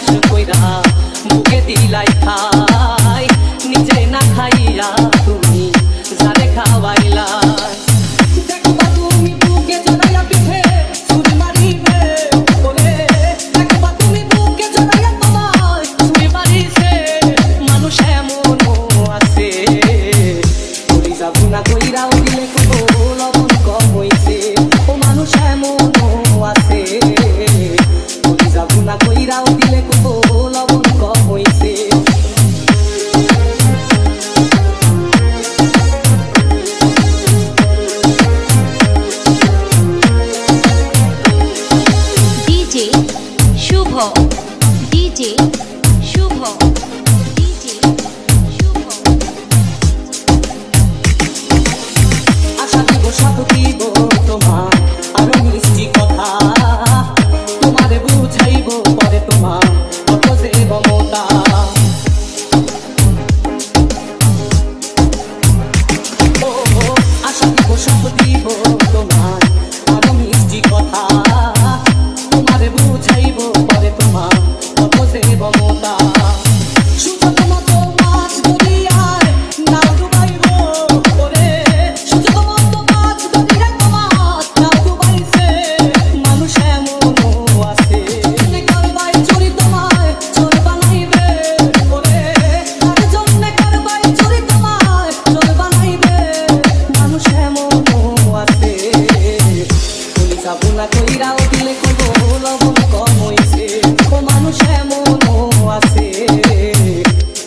বিশ্বাস কইরা বুকে দিলাই খাই নিজে না খাইয়া তুমি যারে খাওয়াইলা দেখবা তুমি বুকে জড়াইয়া পিঠে ছুরি মারিবে বলে দেখবা তুমি বুকে জড়াইয়া তোমায় ছুরি মারিছে মানুষ এমনও আছে বলি যাব না কইরাও দিলে কত লবণ কম হইছে ও মানুষ এমনও আছে বলি যাব না কইরাও দিলে কত লবণ কম হইছে ডিজে শুভ ডিজে শুভ ডিজে শুভ আশা দিব সাথ দিব তোমার আরো মিষ্টি কথা তোমারে বুঝাইব পরে তোমার কত যে মমতা ও আশা দিব সাথ দিব তোমার আরো মিষ্টি কথা তোমারে বুঝাইব পরে তোমার কত যে মমতা সুযোগ মতো মাছ ধরিয়ায় নাও ডুবাইব ওরে সুযোগ মতো মাছ ধরিয়ায় তোমার নাও ডুবাইছে মানুষ এমনও আছে কারবাই চুরি তোমায় চোর বানাইবে ওরে তার জন্যে কারবাই চুরি তোমায় চোর বানাইবে মানুষ এমনও আছে বলি যাব না কইরাও দিলে কত লবণ কম হইছে ও মানুষ এমনও আছে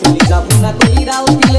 বলি যাব না কইরাও দিলে